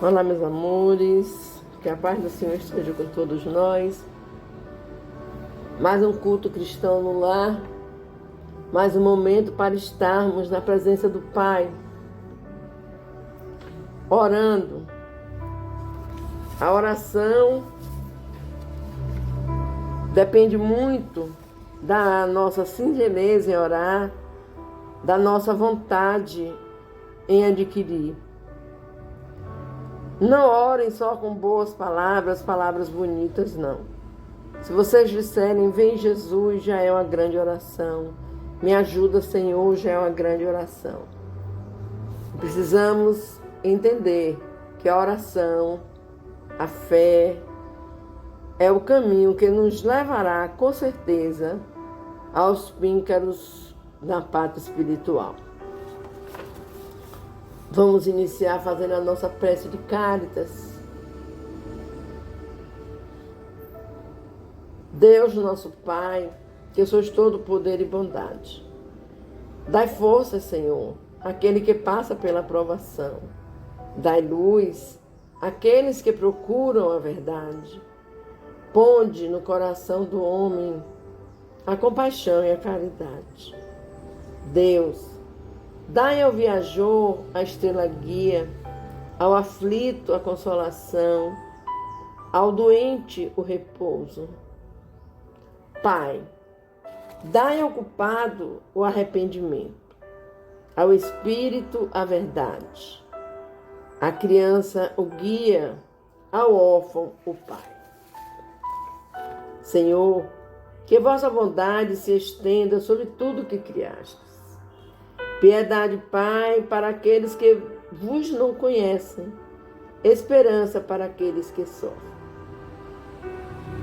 Olá, meus amores, que a paz do Senhor esteja com todos nós. Mais um culto cristão no lar, mais um momento para estarmos na presença do Pai, orando. A oração depende muito da nossa singeleza em orar, da nossa vontade em adquirir. Não orem só com boas palavras, palavras bonitas, não. Se vocês disserem, vem Jesus, já é uma grande oração. Me ajuda, Senhor, já é uma grande oração. Precisamos entender que a oração, a fé, é o caminho que nos levará, com certeza, aos píncaros da pátria espiritual. Vamos iniciar fazendo a nossa prece de Cáritas. Deus, nosso Pai, que sois todo poder e bondade. Dai força, Senhor, àquele que passa pela provação. Dai luz àqueles que procuram a verdade. Ponde no coração do homem a compaixão e a caridade. Deus, dai ao viajor a estrela guia, ao aflito a consolação, ao doente o repouso. Pai, dai ao culpado o arrependimento, ao espírito a verdade, à criança o guia, ao órfão o Pai. Senhor, que vossa bondade se estenda sobre tudo que criastes. Piedade, Pai, para aqueles que vos não conhecem, esperança para aqueles que sofrem.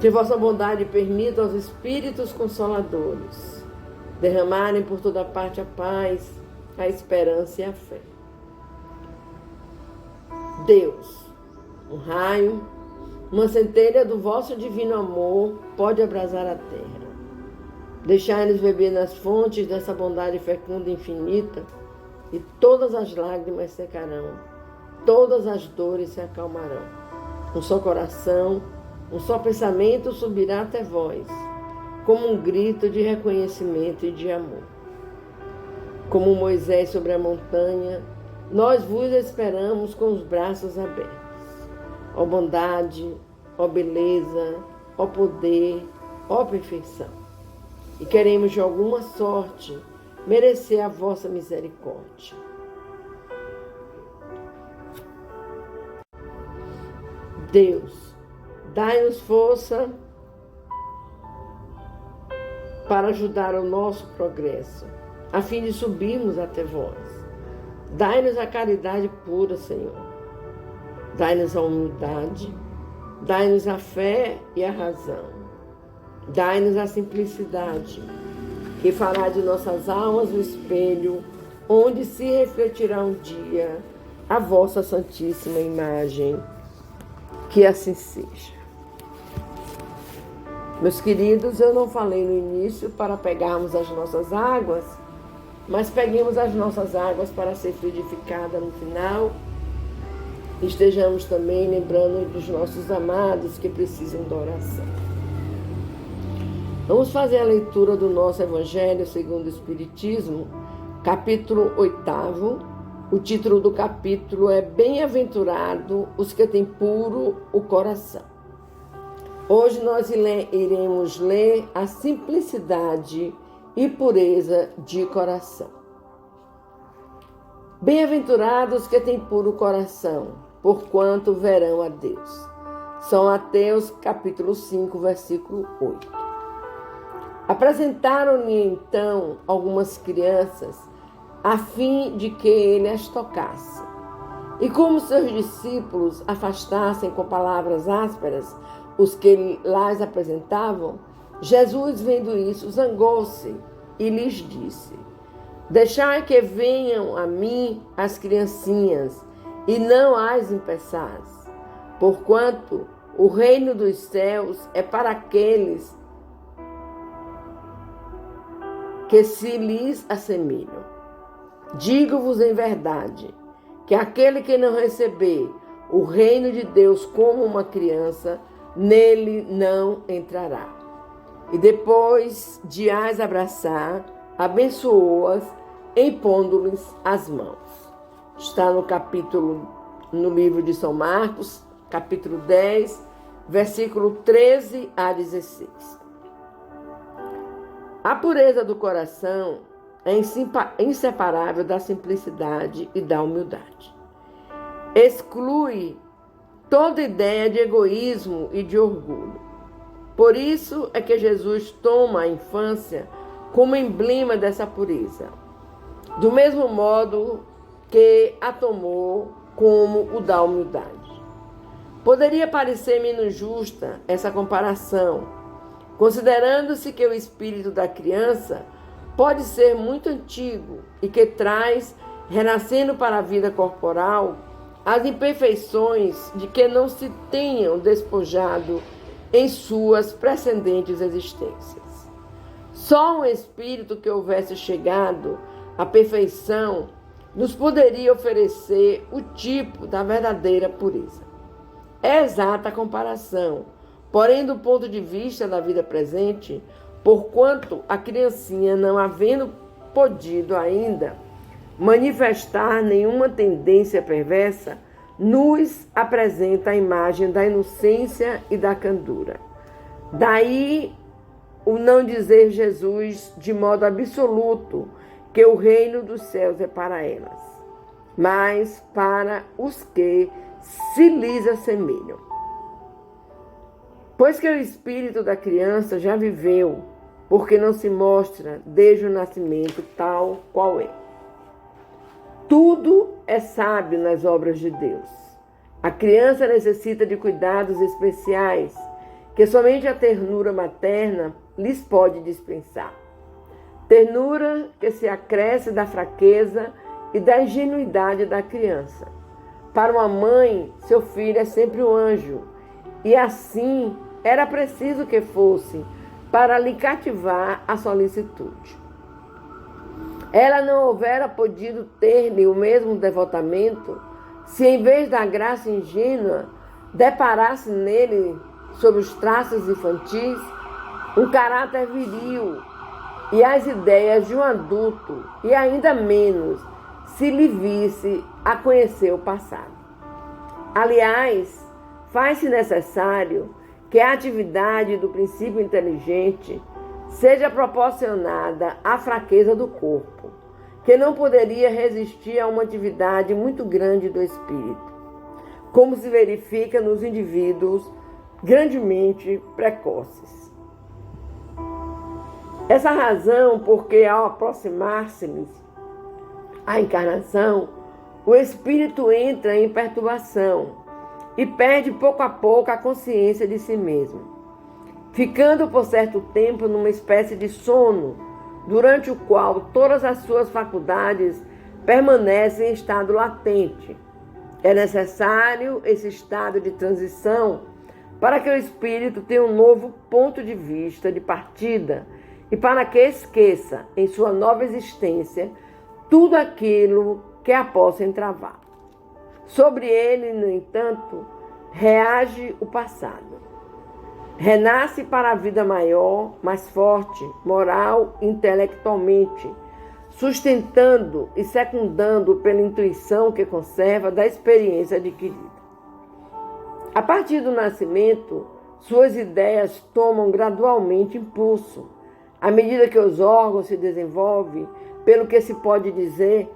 Que vossa bondade permita aos Espíritos Consoladores derramarem por toda parte a paz, a esperança e a fé. Deus, um raio, uma centelha do vosso divino amor pode abrasar a terra. Deixai-nos beber nas fontes dessa bondade fecunda e infinita, e todas as lágrimas secarão, todas as dores se acalmarão. Um só coração, um só pensamento subirá até vós, como um grito de reconhecimento e de amor. Como Moisés sobre a montanha, nós vos esperamos com os braços abertos. Ó bondade, ó beleza, ó poder, ó perfeição. E queremos de alguma sorte merecer a vossa misericórdia. Deus, dai-nos força para ajudar o nosso progresso, a fim de subirmos até vós. Dai-nos a caridade pura, Senhor. Dai-nos a humildade, dai-nos a fé e a razão. Dai-nos a simplicidade, que fará de nossas almas o espelho, onde se refletirá um dia a vossa santíssima imagem. Que assim seja. Meus queridos, eu não falei no início para pegarmos as nossas águas, mas peguemos as nossas águas para ser fluidificada no final. Estejamos também lembrando dos nossos amados que precisam da oração. Vamos fazer a leitura do nosso Evangelho segundo o Espiritismo, capítulo 8. O título do capítulo é Bem-aventurado os que têm puro o coração. Hoje nós iremos ler a simplicidade e pureza de coração. Bem-aventurados que têm puro coração, porquanto verão a Deus. São Mateus, capítulo 5, versículo 8. Apresentaram-lhe então algumas crianças, a fim de que ele as tocasse. E como seus discípulos afastassem com palavras ásperas os que lhes apresentavam, Jesus, vendo isso, zangou-se e lhes disse: Deixai que venham a mim as criancinhas, e não as impeçais, porquanto o reino dos céus é para aqueles que se lhes assemelham. Digo-vos em verdade, que aquele que não receber o reino de Deus como uma criança, nele não entrará. E depois de as abraçar, abençoou-as, impondo-lhes as mãos. Está no livro de São Marcos, capítulo 10, versículo 13 a 16. A pureza do coração é inseparável da simplicidade e da humildade. Exclui toda ideia de egoísmo e de orgulho. Por isso é que Jesus toma a infância como emblema dessa pureza, do mesmo modo que a tomou como o da humildade. Poderia parecer menos justa essa comparação, considerando-se que o espírito da criança pode ser muito antigo e que traz, renascendo para a vida corporal, as imperfeições de que não se tenham despojado em suas precedentes existências. Só um espírito que houvesse chegado à perfeição nos poderia oferecer o tipo da verdadeira pureza. É exata a comparação, porém do ponto de vista da vida presente, porquanto a criancinha, não havendo podido ainda manifestar nenhuma tendência perversa, nos apresenta a imagem da inocência e da candura. Daí o não dizer Jesus de modo absoluto que o reino dos céus é para elas, mas para os que se lhes assemelham. Pois que o espírito da criança já viveu, porque não se mostra desde o nascimento tal qual é. Tudo é sábio nas obras de Deus. A criança necessita de cuidados especiais que somente a ternura materna lhes pode dispensar. Ternura que se acresce da fraqueza e da ingenuidade da criança. Para uma mãe, seu filho é sempre um anjo, e assim era preciso que fosse para lhe cativar a solicitude. Ela não houvera podido ter-lhe o mesmo devotamento se, em vez da graça ingênua, deparasse nele, sob os traços infantis, um caráter viril e as ideias de um adulto, e ainda menos se lhe visse a conhecer o passado. Aliás, faz-se necessário que a atividade do princípio inteligente seja proporcionada à fraqueza do corpo, que não poderia resistir a uma atividade muito grande do espírito, como se verifica nos indivíduos grandemente precoces. Essa razão porque, ao aproximar-se-lhes a encarnação, o espírito entra em perturbação e perde pouco a pouco a consciência de si mesmo, ficando por certo tempo numa espécie de sono, durante o qual todas as suas faculdades permanecem em estado latente. É necessário esse estado de transição para que o espírito tenha um novo ponto de vista de partida e para que esqueça, em sua nova existência, tudo aquilo que a possa entravar. Sobre ele, no entanto, reage o passado. Renasce para a vida maior, mais forte, moral e intelectualmente, sustentando e secundando pela intuição que conserva da experiência adquirida. A partir do nascimento, suas ideias tomam gradualmente impulso, à medida que os órgãos se desenvolvem, pelo que se pode dizer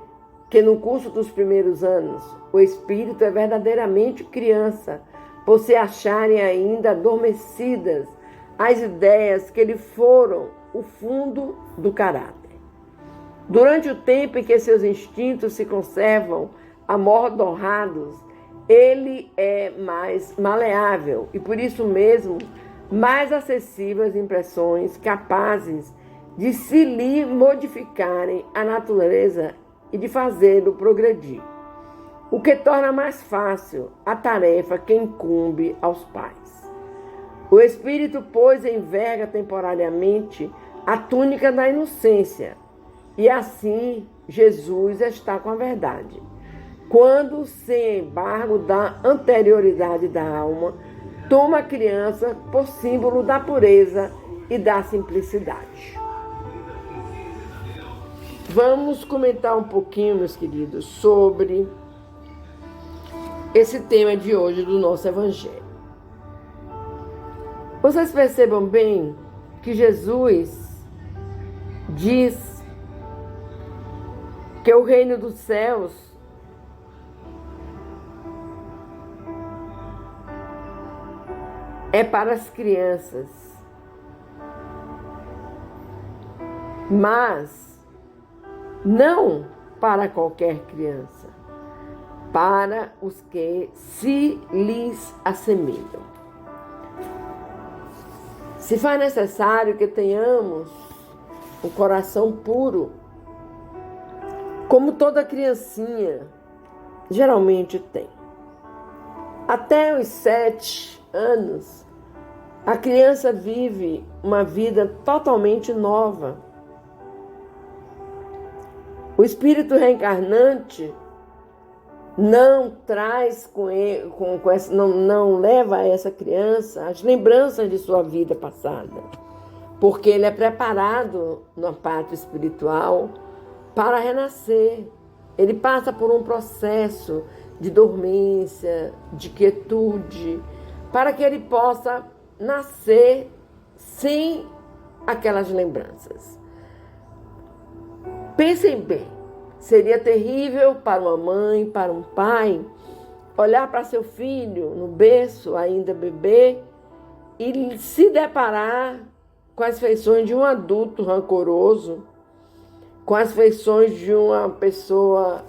que no curso dos primeiros anos, o espírito é verdadeiramente criança, por se acharem ainda adormecidas as ideias que lhe foram o fundo do caráter. Durante o tempo em que seus instintos se conservam amordorrados, ele é mais maleável e, por isso mesmo, mais acessível às impressões capazes de se lhe modificarem a natureza e de fazê-lo progredir, o que torna mais fácil a tarefa que incumbe aos pais. O espírito, pois, enverga temporariamente a túnica da inocência, e assim Jesus está com a verdade. quando, sem embargo da anterioridade da alma, toma a criança por símbolo da pureza e da simplicidade. Vamos comentar um pouquinho, meus queridos, sobre esse tema de hoje do nosso Evangelho. Vocês percebam bem que Jesus diz que o reino dos céus é para as crianças, mas não para qualquer criança, para os que se lhes assemelham. Se faz necessário que tenhamos um coração puro, como toda criancinha geralmente tem. Até os 7 anos, a criança vive uma vida totalmente nova. O espírito reencarnante não traz não leva a essa criança as lembranças de sua vida passada, porque ele é preparado na parte espiritual para renascer. Ele passa por um processo de dormência, de quietude, para que ele possa nascer sem aquelas lembranças. Pensem bem, seria terrível para uma mãe, para um pai, olhar para seu filho no berço, ainda bebê, e se deparar com as feições de um adulto rancoroso, com as feições de uma pessoa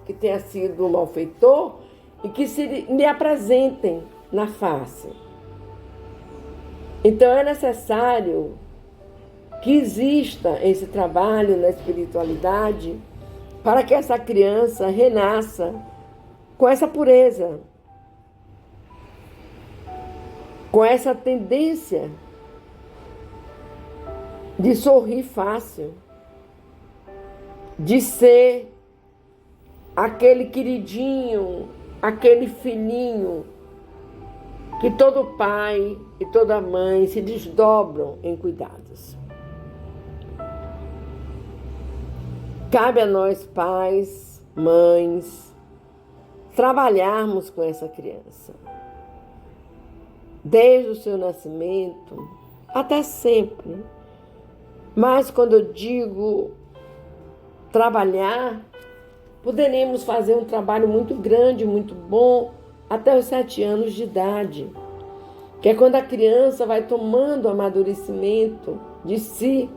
que tenha sido um malfeitor e que se lhe apresentem na face. Então é necessário que exista esse trabalho na espiritualidade para que essa criança renasça com essa pureza, com essa tendência de sorrir fácil, de ser aquele queridinho, aquele filhinho que todo pai e toda mãe se desdobram em cuidados. Cabe a nós, pais, mães, trabalharmos com essa criança, desde o seu nascimento até sempre. Mas quando eu digo trabalhar, poderemos fazer um trabalho muito grande, muito bom, até os 7 anos de idade, que é quando a criança vai tomando amadurecimento de si,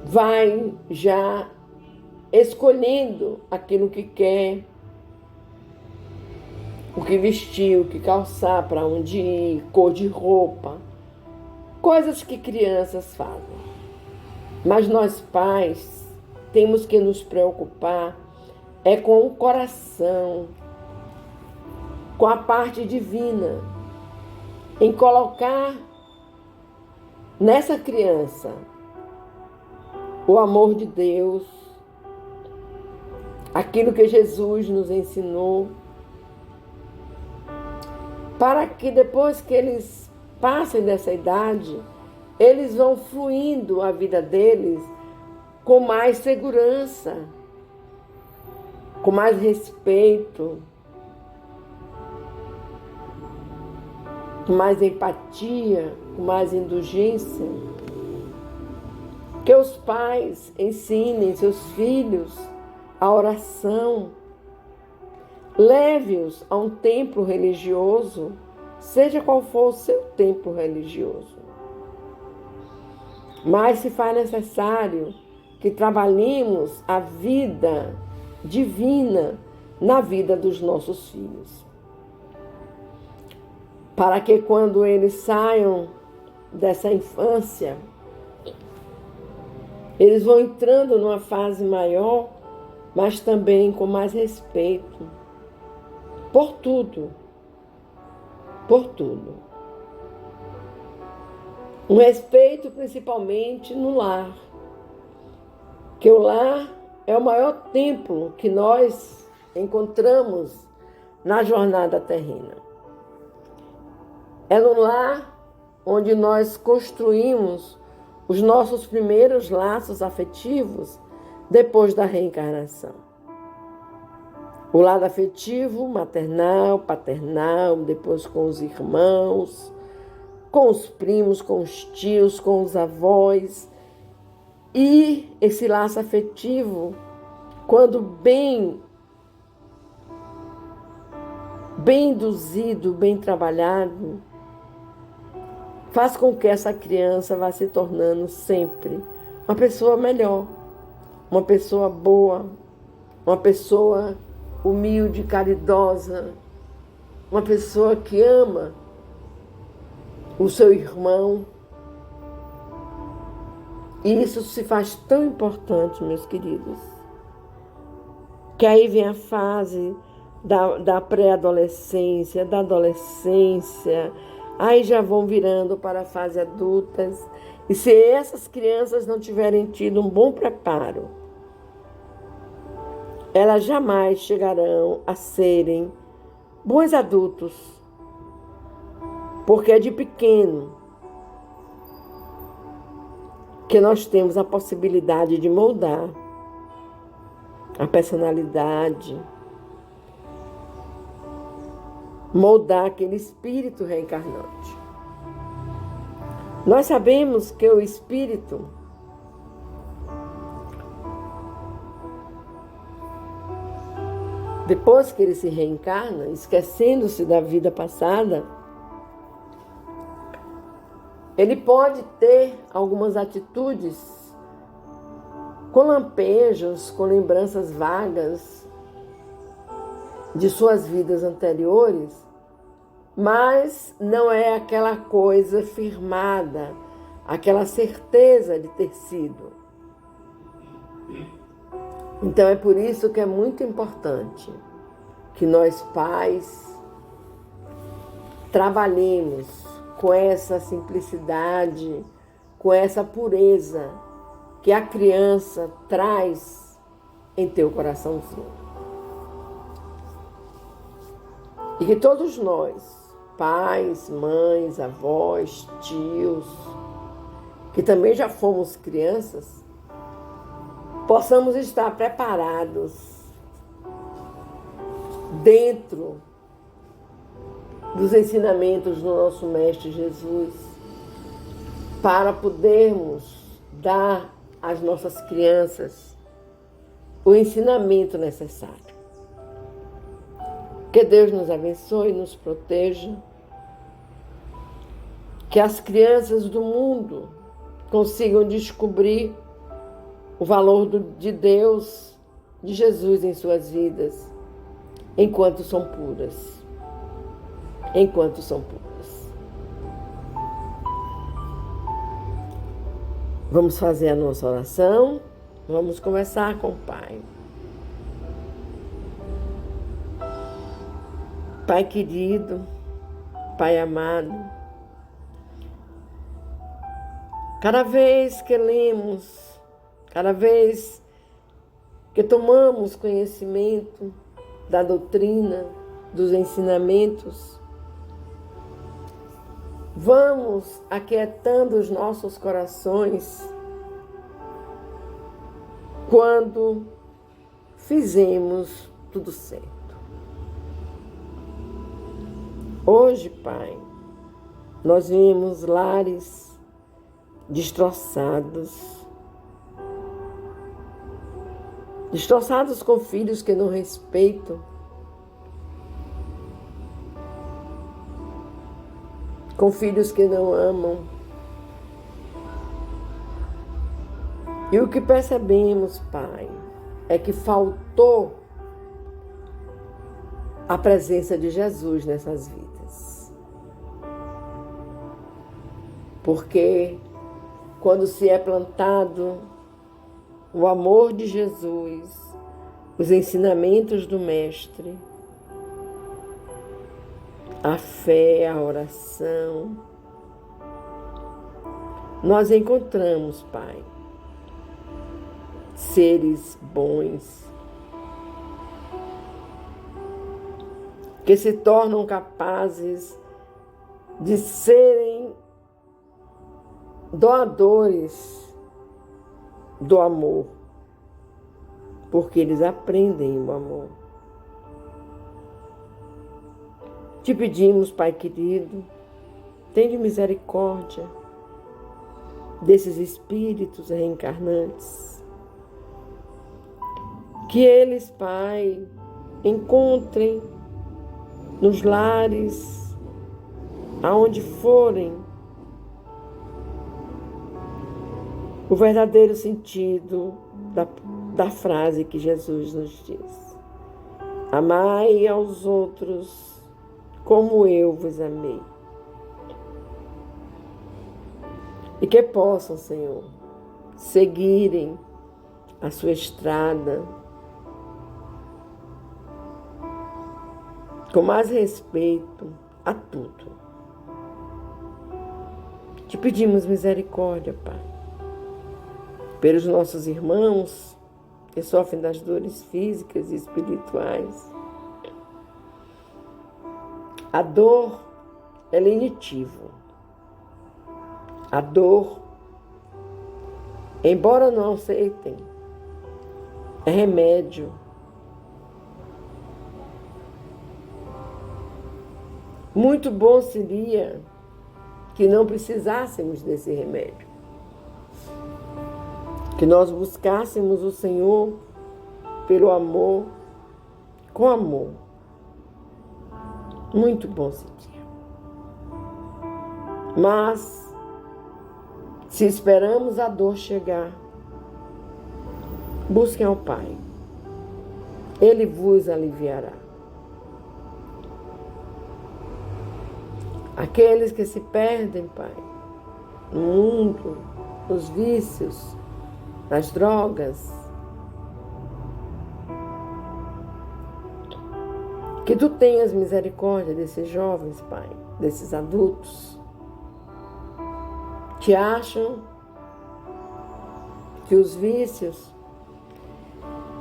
vai já escolhendo aquilo que quer, o que vestir, o que calçar, para onde ir, cor de roupa, coisas que crianças fazem. Mas nós pais temos que nos preocupar com o coração, com a parte divina, em colocar nessa criança o amor de Deus, aquilo que Jesus nos ensinou, para que depois que eles passem dessa idade, eles vão fluindo a vida deles com mais segurança, com mais respeito, com mais empatia, com mais indulgência. Que os pais ensinem seus filhos a oração, leve-os a um templo religioso, seja qual for o seu templo religioso. Mas se faz necessário que trabalhemos a vida divina na vida dos nossos filhos, para que quando eles saiam dessa infância, eles vão entrando numa fase maior, mas também com mais respeito por tudo, por tudo. Um respeito principalmente no lar, que o lar é o maior templo que nós encontramos na jornada terrena. É no lar onde nós construímos os nossos primeiros laços afetivos depois da reencarnação. O lado afetivo, maternal, paternal, depois com os irmãos, com os primos, com os tios, com os avós. E esse laço afetivo, quando bem induzido, bem trabalhado, faz com que essa criança vá se tornando sempre uma pessoa melhor, uma pessoa boa, uma pessoa humilde, caridosa, uma pessoa que ama o seu irmão. E isso se faz tão importante, meus queridos, que aí vem a fase da pré-adolescência, da adolescência, aí já vão virando para a fase adultas. E se essas crianças não tiverem tido um bom preparo, elas jamais chegarão a serem bons adultos, porque é de pequeno que nós temos a possibilidade de moldar a personalidade, moldar aquele espírito reencarnante. Nós sabemos que o espírito depois que ele se reencarna, esquecendo-se da vida passada, ele pode ter algumas atitudes com lampejos, com lembranças vagas de suas vidas anteriores, mas não é aquela coisa firmada, aquela certeza de ter sido. Então é por isso que é muito importante que nós pais trabalhemos com essa simplicidade, com essa pureza que a criança traz em teu coraçãozinho. E que todos nós, pais, mães, avós, tios, que também já fomos crianças, possamos estar preparados dentro dos ensinamentos do nosso Mestre Jesus para podermos dar às nossas crianças o ensinamento necessário. Que Deus nos abençoe e nos proteja. Que as crianças do mundo consigam descobrir o valor de Deus, de Jesus em suas vidas, enquanto são puras. Enquanto são puras. Vamos fazer a nossa oração. Vamos conversar com o Pai. Pai querido, Pai amado, cada vez que lemos, cada vez que tomamos conhecimento da doutrina, dos ensinamentos, vamos aquietando os nossos corações quando fizemos tudo certo. Hoje, Pai, nós vemos lares destroçados com filhos que não respeitam, com filhos que não amam. E o que percebemos, Pai, é que faltou a presença de Jesus nessas vidas. Porque quando se é plantado o amor de Jesus, os ensinamentos do Mestre, a fé, a oração, nós encontramos, Pai, seres bons, que se tornam capazes de serem doadores do amor, porque eles aprendem o amor. Te pedimos, Pai querido, tende misericórdia desses espíritos reencarnantes, que eles, Pai, encontrem nos lares, aonde forem, o verdadeiro sentido da frase que Jesus nos diz: amai aos outros como eu vos amei. E que possam, Senhor, seguirem a sua estrada com mais respeito a tudo. Te pedimos misericórdia, Pai, pelos nossos irmãos que sofrem das dores físicas e espirituais. A dor é lenitivo. A dor, embora não aceitem, é remédio. Muito bom seria que não precisássemos desse remédio, que nós buscássemos o Senhor pelo amor, com amor. Muito bom seria. Mas, se esperamos a dor chegar, busquem ao Pai. Ele vos aliviará. Aqueles que se perdem, Pai, no mundo, nos vícios, nas drogas, que Tu tenhas misericórdia desses jovens, Pai, desses adultos, que acham que os vícios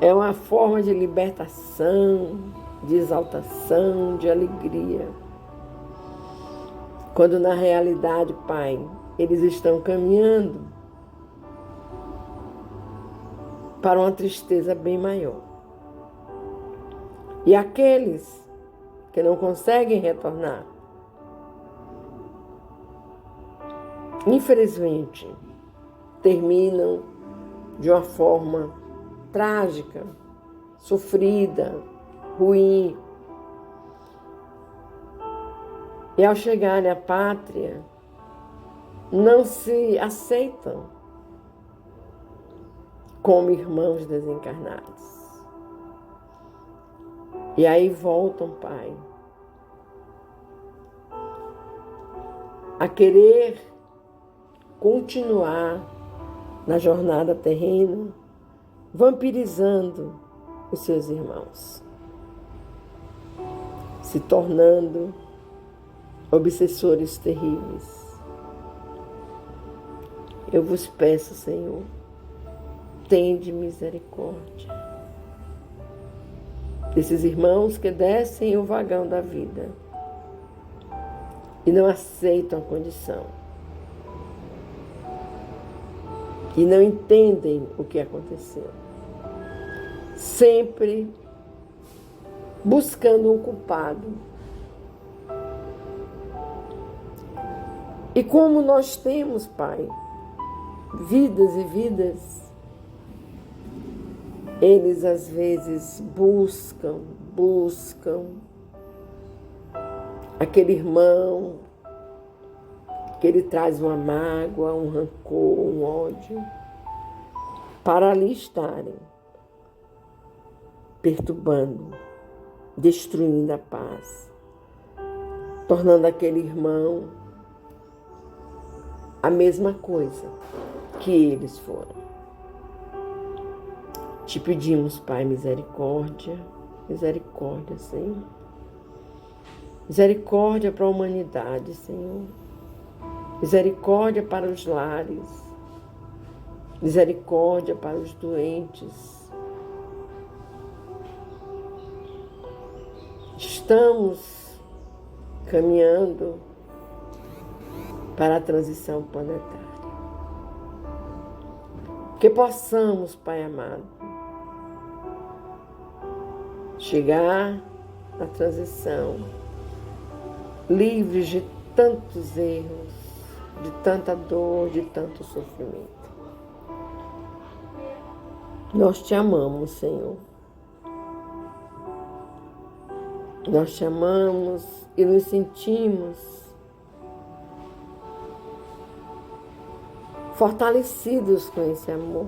é uma forma de libertação, de exaltação, de alegria. Quando na realidade, Pai, eles estão caminhando para uma tristeza bem maior. E aqueles que não conseguem retornar, infelizmente, terminam de uma forma trágica, sofrida, ruim. E ao chegarem à pátria, não se aceitam como irmãos desencarnados. E aí voltam, Pai, a querer continuar na jornada terrena, vampirizando os seus irmãos, se tornando obsessores terríveis. Eu vos peço, Senhor, tende misericórdia desses irmãos que descem o vagão da vida e não aceitam a condição, e não entendem o que aconteceu, sempre buscando um culpado. E como nós temos, Pai, vidas e vidas, eles às vezes buscam aquele irmão que ele traz uma mágoa, um rancor, um ódio, para ali estarem perturbando, destruindo a paz, tornando aquele irmão a mesma coisa que eles foram. Te pedimos, Pai, misericórdia, misericórdia, Senhor. Misericórdia para a humanidade, Senhor. Misericórdia para os lares. Misericórdia para os doentes. estamos caminhando para a transição planetária. Que possamos, Pai amado, chegar na transição livres de tantos erros, de tanta dor, de tanto sofrimento. Nós te amamos, Senhor. Nós te amamos e nos sentimos fortalecidos com esse amor.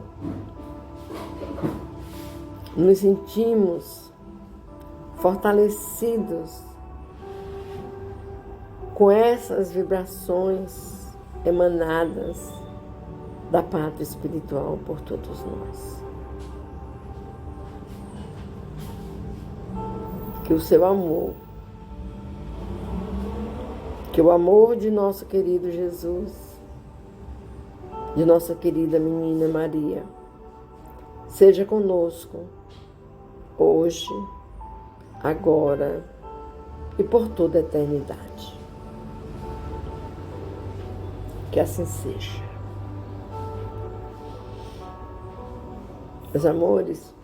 Nos sentimos fortalecidos com essas vibrações emanadas da pátria espiritual por todos nós. Que o seu amor, que o amor de nosso querido Jesus, de nossa querida menina Maria, seja conosco hoje, agora e por toda a eternidade. Que assim seja. Meus amores,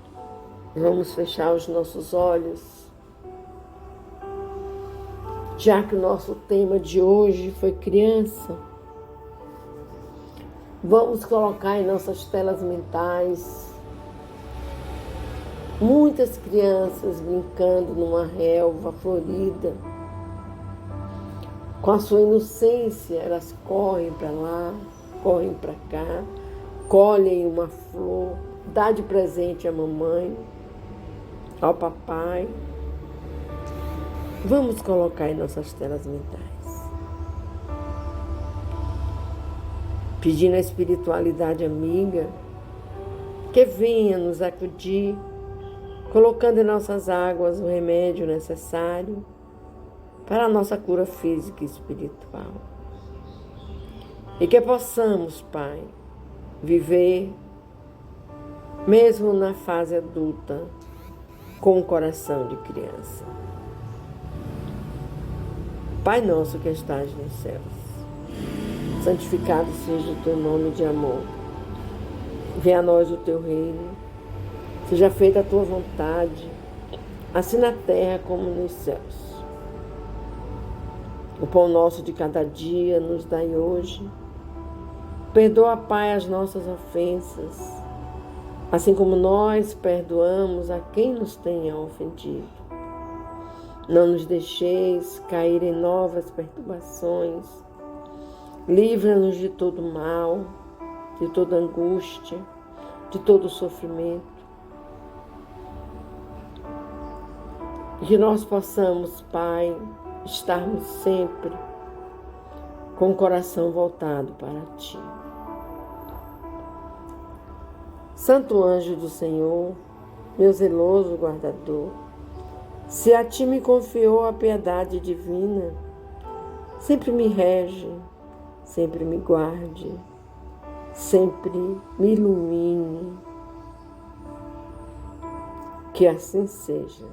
vamos fechar os nossos olhos, já que o nosso tema de hoje foi criança. Vamos colocar em nossas telas mentais muitas crianças brincando numa relva florida. Com a sua inocência, elas correm para lá, correm para cá, colhem uma flor, dá de presente à mamãe, ao papai. Vamos colocar em nossas telas mentais, pedindo à espiritualidade amiga que venha nos acudir, colocando em nossas águas o remédio necessário para a nossa cura física e espiritual. E que possamos, Pai, viver, mesmo na fase adulta, com o coração de criança. Pai nosso que estás nos céus, santificado seja o teu nome de amor. Venha a nós o teu reino. Seja feita a tua vontade, assim na terra como nos céus. O pão nosso de cada dia nos dai hoje. Perdoa, Pai, as nossas ofensas, assim como nós perdoamos a quem nos tenha ofendido. Não nos deixeis cair em novas perturbações. Livra-nos de todo mal, de toda angústia, de todo sofrimento. E que nós possamos, Pai, estarmos sempre com o coração voltado para Ti. Santo anjo do Senhor, meu zeloso guardador, se a Ti me confiou a piedade divina, sempre me rege, sempre me guarde, sempre me ilumine. Que assim seja.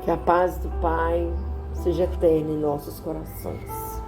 Que a paz do Pai seja eterna em nossos corações.